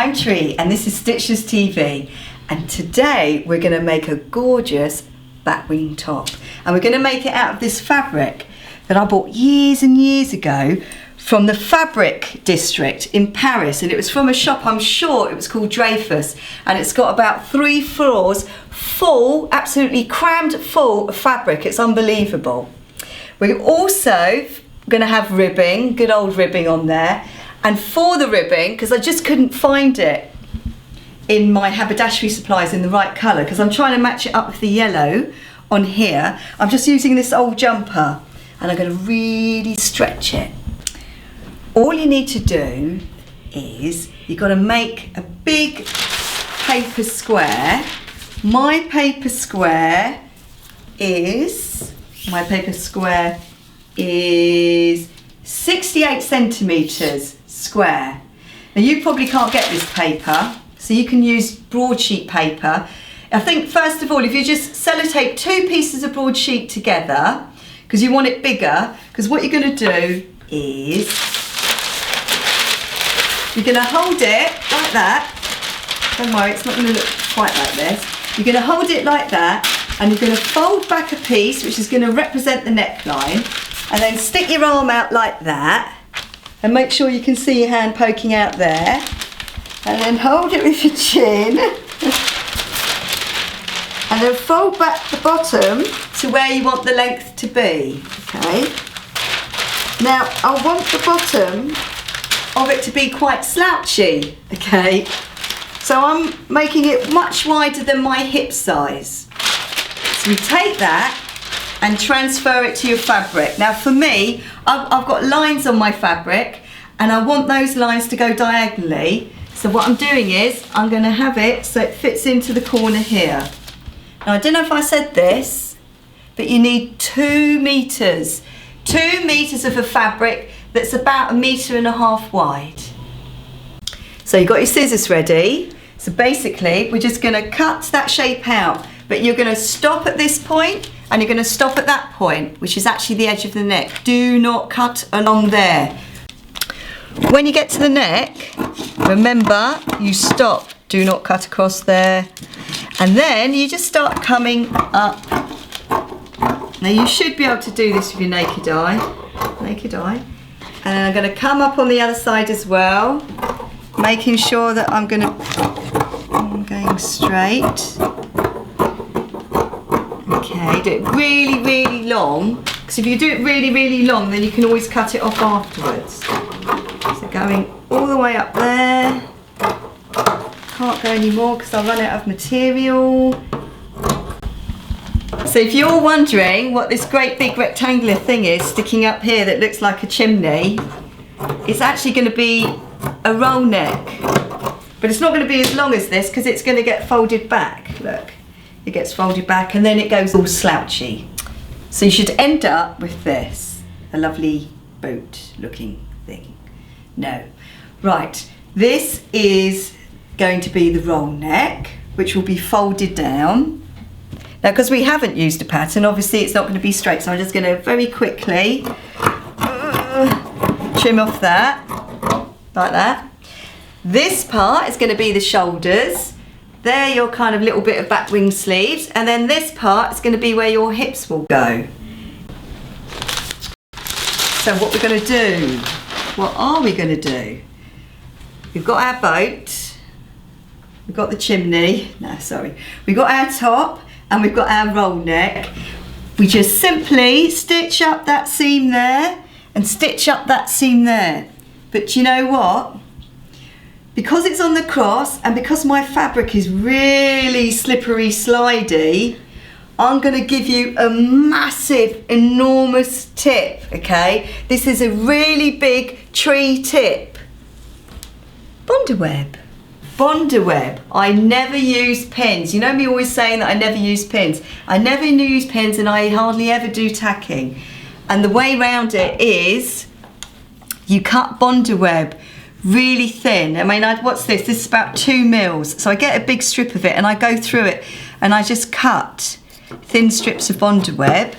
I'm Tree and this is Stitchless TV, and today we're going to make a gorgeous batwing top, and we're going to make it out of this fabric that I bought years and years ago from the fabric district in Paris, and it was from a shop, I'm sure it was called Dreyfus, and it's got about 3 floors full, absolutely crammed full of fabric. It's unbelievable. We're also going to have ribbing, good old ribbing on there. And for the ribbing, because I just couldn't find it in my haberdashery supplies in the right colour, because I'm trying to match it up with the yellow on here, I'm just using this old jumper, and I'm going to really stretch it. All you need to do is you've got to make a big paper square. My paper square is 68 centimetres square. Now you probably can't get this paper, so you can use broadsheet paper. I think first of all, if you just sellotape 2 pieces of broadsheet together, because you want it bigger, because what you're going to do is you're going to hold it like that. Don't worry, it's not going to look quite like this. You're going to hold it like that, and you're going to fold back a piece which is going to represent the neckline, and then stick your arm out like that, and make sure you can see your hand poking out there, and then hold it with your chin and then fold back the bottom to where you want the length to be. Okay, now I want the bottom of it to be quite slouchy, okay, so I'm making it much wider than my hip size. So you take that and transfer it to your fabric. Now for me, I've got lines on my fabric and I want those lines to go diagonally. So what I'm doing is I'm going to have it so it fits into the corner here. Now I don't know if I said this, but you need 2 meters. 2 meters of a fabric that's about 1.5 meters wide. So you've got your scissors ready. So basically we're just going to cut that shape out, but you're going to stop at this point and you're going to stop at that point, which is actually the edge of the neck. Do not cut along there. When you get to the neck, remember, you stop. Do not cut across there. And then you just start coming up. Now you should be able to do this with your naked eye. And I'm going to come up on the other side as well, making sure that I'm going straight. Okay, do it really, really long, because if you do it really, really long, then you can always cut it off afterwards. So going all the way up there. Can't go any more because I'll run out of material. So if you're wondering what this great big rectangular thing is sticking up here that looks like a chimney, it's actually going to be a roll neck. But it's not going to be as long as this because it's going to get folded back. Look. It gets folded back and then it goes all slouchy. So you should end up with this, a lovely boat looking thing. No. Right, this is going to be the roll neck, which will be folded down. Now because we haven't used a pattern, obviously it's not going to be straight, so I'm just going to very quickly trim off that, like that. This part is going to be the shoulders. There, your kind of little bit of batwing sleeves, and then this part is going to be where your hips will go. So what we're going to do, what are we going to do? We've got our boat, we've got the chimney, we've got our top, and we've got our roll neck. We just simply stitch up that seam there, and stitch up that seam there. But you know what? Because it's on the cross and because my fabric is really slippery slidey, I'm going to give you a massive, enormous tip, okay? This is a really big tree tip. Bondaweb. Bondaweb. I never use pins. You know me always saying that I never use pins. I never use pins and I hardly ever do tacking. And the way around it is you cut Bondaweb really thin. I mean, what's this? This is about 2 mils. So I get a big strip of it and I go through it and I just cut thin strips of Bondaweb.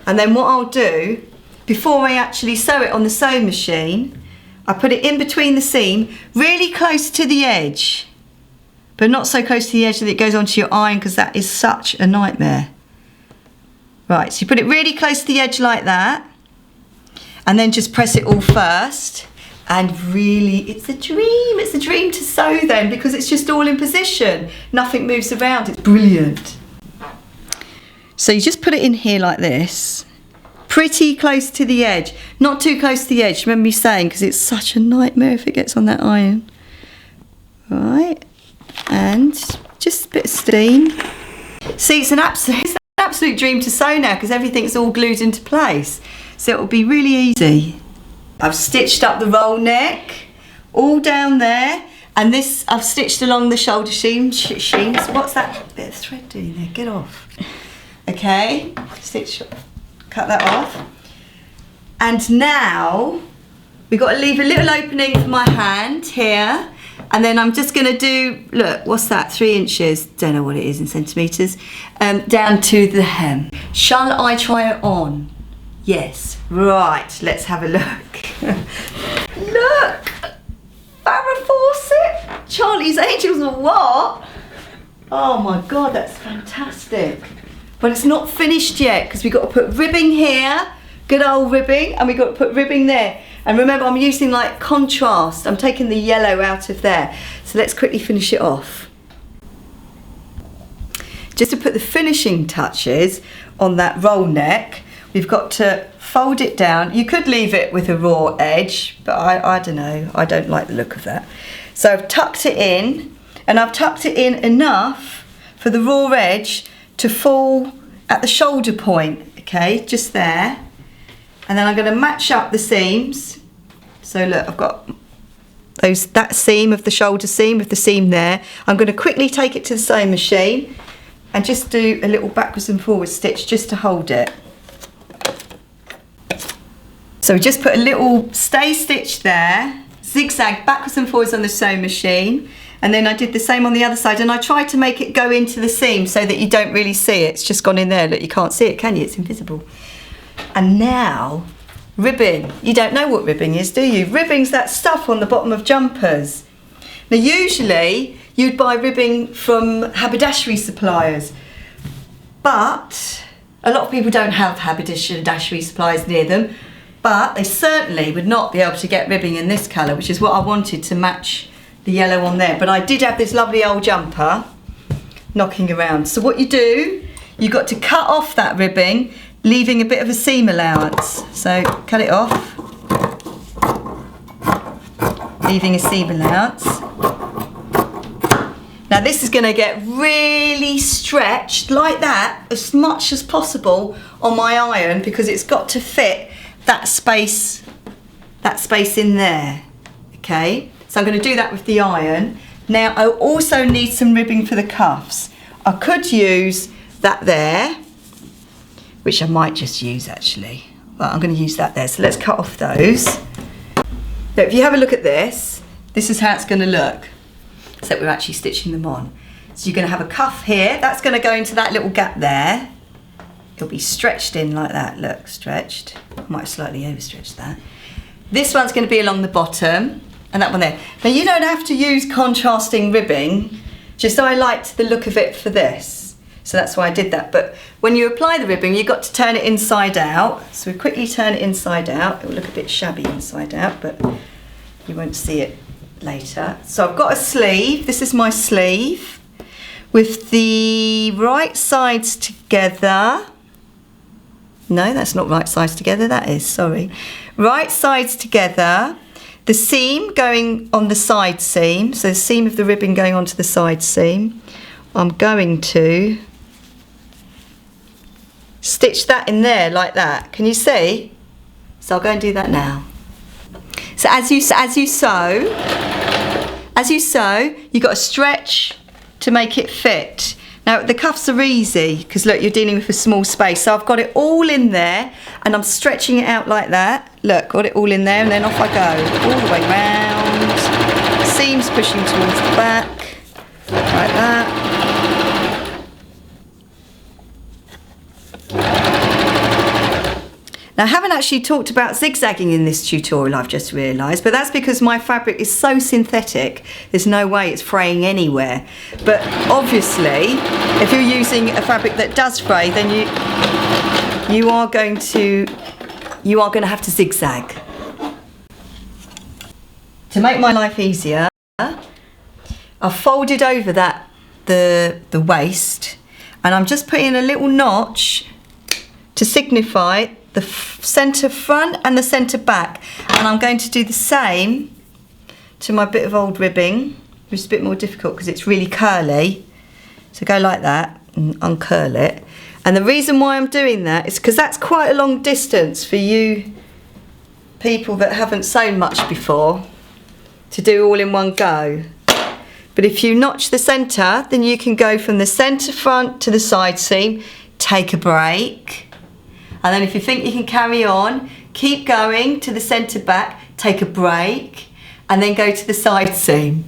And then what I'll do, before I actually sew it on the sewing machine, I put it in between the seam, really close to the edge, but not so close to the edge that it goes onto your iron, because that is such a nightmare. Right, so you put it really close to the edge like that, and then just press it all first. And really, it's a dream to sew then, because it's just all in position. Nothing moves around, it's brilliant. So you just put it in here like this, pretty close to the edge, not too close to the edge, remember me saying, because it's such a nightmare if it gets on that iron. Right, and just a bit of steam. See, it's an absolute dream to sew now, because everything's all glued into place. So it will be really easy. I've stitched up the roll neck, all down there, and this I've stitched along the shoulder seams. What's that bit of thread doing there? Get off. Okay, cut that off. And now we've got to leave a little opening for my hand here, and then I'm just going to do, look, what's that, 3 inches, don't know what it is in centimetres, down to the hem. Shall I try it on? Yes, right, let's have a look. Look, Farrah Fawcett, Charlie's Angels or what? Oh my God, that's fantastic. But it's not finished yet, because we've got to put ribbing here, good old ribbing, and we've got to put ribbing there. And remember, I'm using like contrast. I'm taking the yellow out of there. So let's quickly finish it off. Just to put the finishing touches on that roll neck, we've got to fold it down. You could leave it with a raw edge, but I don't know. I don't like the look of that. So I've tucked it in, and I've tucked it in enough for the raw edge to fall at the shoulder point, okay, just there. And then I'm going to match up the seams. So look, I've got that seam of the shoulder seam with the seam there. I'm going to quickly take it to the sewing machine and just do a little backwards and forwards stitch just to hold it. So we just put a little stay stitch there, zigzag backwards and forwards on the sewing machine, and then I did the same on the other side, and I tried to make it go into the seam so that you don't really see it. It's just gone in there. Look, you can't see it, can you? It's invisible. And now, ribbing. You don't know what ribbing is, do you? Ribbing's that stuff on the bottom of jumpers. Now usually you'd buy ribbing from haberdashery suppliers, but a lot of people don't have haberdashery suppliers near them, but they certainly would not be able to get ribbing in this colour, which is what I wanted to match the yellow on there. But I did have this lovely old jumper knocking around. So what you do, you've got to cut off that ribbing, leaving a bit of a seam allowance. So cut it off, leaving a seam allowance. Now this is going to get really stretched like that as much as possible on my iron, because it's got to fit that space in there. Okay, so I'm going to do that with the iron. Now I also need some ribbing for the cuffs. I could use that there, which I might just use actually, but I'm going to use that there. So let's cut off those. Now if you have a look at this, this is how it's going to look, except we're actually stitching them on. So you're going to have a cuff here, that's going to go into that little gap there. It'll be stretched in like that, look, stretched. I might have slightly overstretched that. This one's going to be along the bottom, and that one there. Now you don't have to use contrasting ribbing, just I liked the look of it for this. So that's why I did that. But when you apply the ribbing, you've got to turn it inside out. So we quickly turn it inside out. It will look a bit shabby inside out, but you won't see it later. So I've got a sleeve. This is my sleeve with the right sides together. No, that's not right sides together, that is, sorry. Right sides together, the seam going on the side seam, so the seam of the ribbon going onto the side seam. I'm going to stitch that in there like that. Can you see? So I'll go and do that now. So as you sew, you've got to stretch to make it fit. Now the cuffs are easy because look, you're dealing with a small space. So I've got it all in there and I'm stretching it out like that. Look, got it all in there, and then off I go, all the way round. Seams pushing towards the back, like that. Now I haven't actually talked about zigzagging in this tutorial, I've just realised, but that's because my fabric is so synthetic, there's no way it's fraying anywhere. But obviously, if you're using a fabric that does fray, then you are going to have to zigzag. To make my life easier, I've folded over the waist, and I'm just putting a little notch to signify the centre front and the centre back, and I'm going to do the same to my bit of old ribbing, which is a bit more difficult because it's really curly. So go like that and uncurl it. And the reason why I'm doing that is because that's quite a long distance for you people that haven't sewn much before to do all in one go. But if you notch the centre, then you can go from the centre front to the side seam, take a break, and then if you think you can carry on, keep going to the centre back, take a break, and then go to the side seam.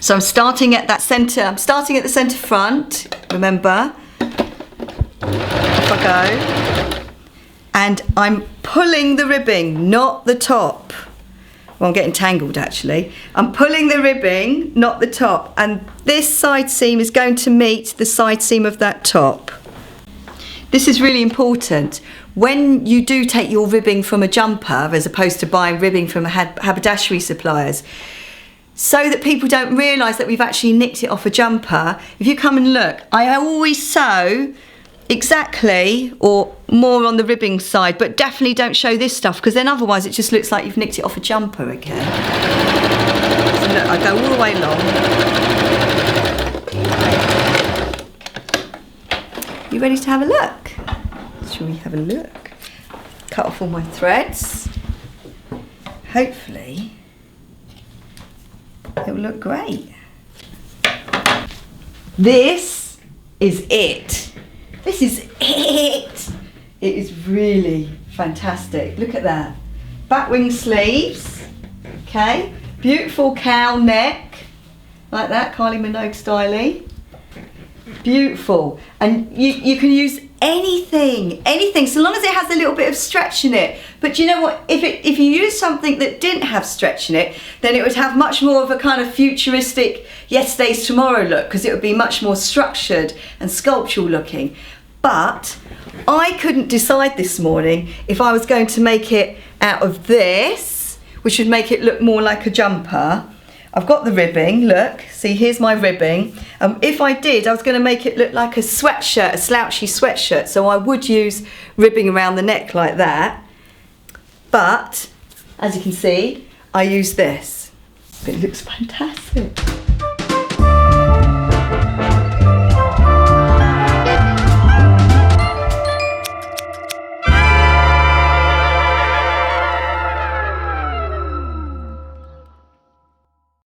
So I'm starting at the centre front, remember, off I go, and I'm pulling the ribbing, not the top. Well, I'm getting tangled actually. I'm pulling the ribbing, not the top, and this side seam is going to meet the side seam of that top. This is really important. When you do take your ribbing from a jumper, as opposed to buying ribbing from haberdashery suppliers, so that people don't realise that we've actually nicked it off a jumper, if you come and look, I always sew exactly or more on the ribbing side, but definitely don't show this stuff, because then otherwise it just looks like you've nicked it off a jumper again. So look, I go all the way along. You ready to have a look? Shall we have a look? Cut off all my threads. Hopefully it will look great. This is it. This is it. It is really fantastic. Look at that. Batwing sleeves. Okay. Beautiful cowl neck. Like that, Kylie Minogue styling. Beautiful. And you can use anything, so long as it has a little bit of stretch in it. But you know what, if you use something that didn't have stretch in it, then it would have much more of a kind of futuristic yesterday's tomorrow look, because it would be much more structured and sculptural looking. But I couldn't decide this morning if I was going to make it out of this, which would make it look more like a jumper. I've got the ribbing, look, see here's my ribbing. If I did, I was going to make it look like a sweatshirt, a slouchy sweatshirt, so I would use ribbing around the neck like that. But, as you can see, I use this. It looks fantastic.